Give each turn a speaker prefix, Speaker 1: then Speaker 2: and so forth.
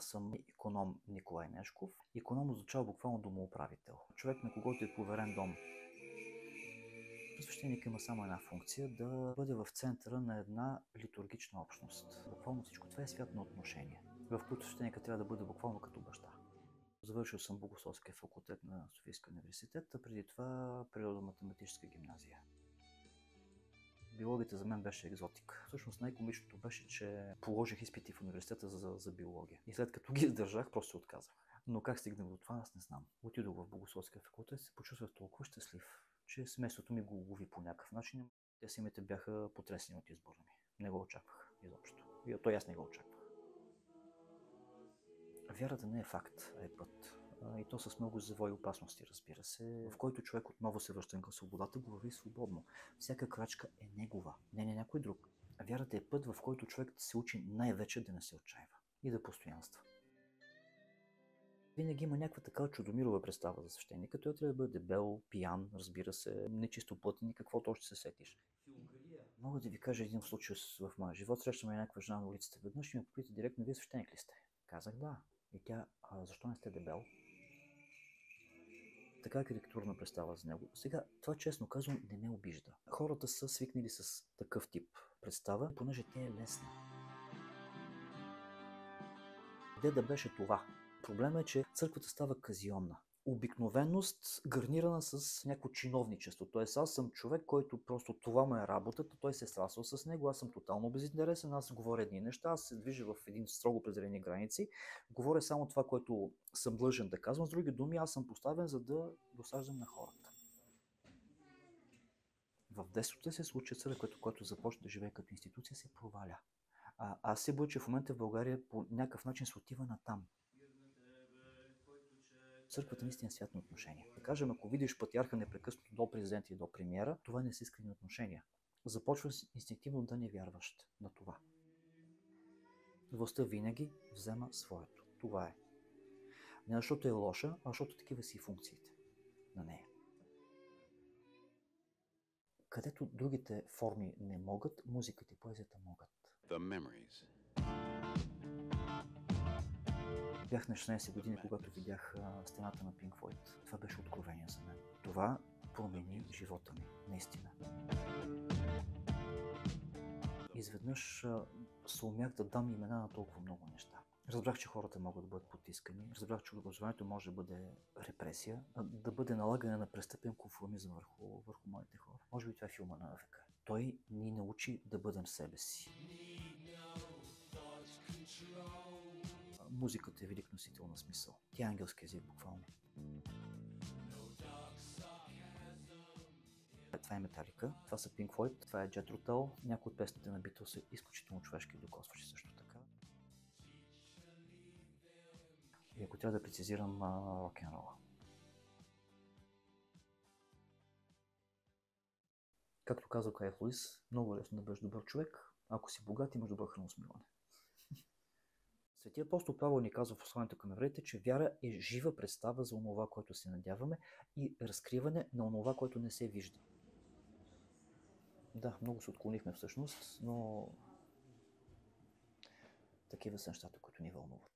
Speaker 1: Аз съм иконом Николай Нешков. Иконом означава буквално домоуправител. Човек, на когото е поверен дом. Свещеник има само една функция – да бъде в центъра на една литургична общност. Буквално всичко това е свят на отношения, в които свещеника трябва да бъде буквално като баща. Завършил съм Богословския факултет на Софийския университет, а преди това природо-математическа гимназия. Биологията за мен беше екзотика. Всъщност най-комичното беше, че положих изпити в университета за биология. И след като ги издържах, просто се отказах. Но как стигнах до това, аз не знам. Отидох в Богословския факултет и се почувствах толкова щастлив, че семейството ми го улови по някакъв начин. Те самите бяха потресени от избора ми. Не го очаквах изобщо. И то аз не го очаквах. Вярата не е факт, а е път. И то с много завои опасности, разбира се, в който човек отново се връща към свободата, го върви свободно. Всяка крачка е негова, не някой друг. Вярата е път, в който човек се учи най-вече да не се отчаива и да постоянства. Винаги има някаква така чудомирова представа за свещеника. Той трябва да бъде дебел, пиян, разбира се, нечистоплътен и каквото още се сетиш. Мога да ви кажа един случай в моя живот. Срещаме някаква жена на улицата веднъж и ме попита директно: вие свещеник ли сте? Казах да. И тя: защо не сте дебел? Така е карикатурна представа за него. Сега, това честно казвам не ме обижда. Хората са свикнали с такъв тип представа, понеже тя е лесна. Де да беше това? Проблемът е, че църквата става казионна. Обикновеност гарнирана с някакво чиновничество. Тоест аз съм човек, който просто това му е работата, той се е срасъл с него, аз съм тотално безинтересен, аз говоря едни неща, аз се движа в един строго определени граници, говоря само това, което съм длъжен да казвам. С други думи, аз съм поставен, за да досаждам на хората. В детството се случи църквата, която започна да живее като институция, се проваля. Аз се боя, че в момента в България по някакъв начин се отива натам. Църквата наистина е свят на отношения. Да кажем, ако видиш патриарха непрекъснато до президента и до премиера, това не са искрени отношения. Започваш инстинктивно да не вярваш на това. Властта винаги взема своето. Това е. Не защото е лоша, а защото такива си функциите на нея. Където другите форми не могат, музиката и поезията могат. Бях на 16 години, когато видях стената на Pink Floyd. Това беше откровение за мен. Това промени живота ми, наистина. Изведнъж съумях да дам имена на толкова много неща. Разбрах, че хората могат да бъдат потискани. Разбрах, че образованието може да бъде репресия, да бъде налагане на престъпен конформизъм върху моите хора. Може би това е филма на века. Той ни научи да бъдем себе си. Музиката е велик носител на смисъл. Тя е ангелски език, буквално. Това е Металика, това са Pink Floyd, това е Jethro Tull. Някои от песните на Beatles са изключително човешки и докосващи също така. И ако трябва да прецизирам, рок-н-рола. Както казал Клайв Луис, много лесно да бъдеш добър човек, ако си богат, имаш добро храносмилане. Светия апостол Павел ни казва в посланието към евреите, че вяра е жива представа за онова, което се надяваме, и разкриване на онова, което не се вижда. Да, много се отклонихме всъщност, но такива са нещата, които ни вълнуват.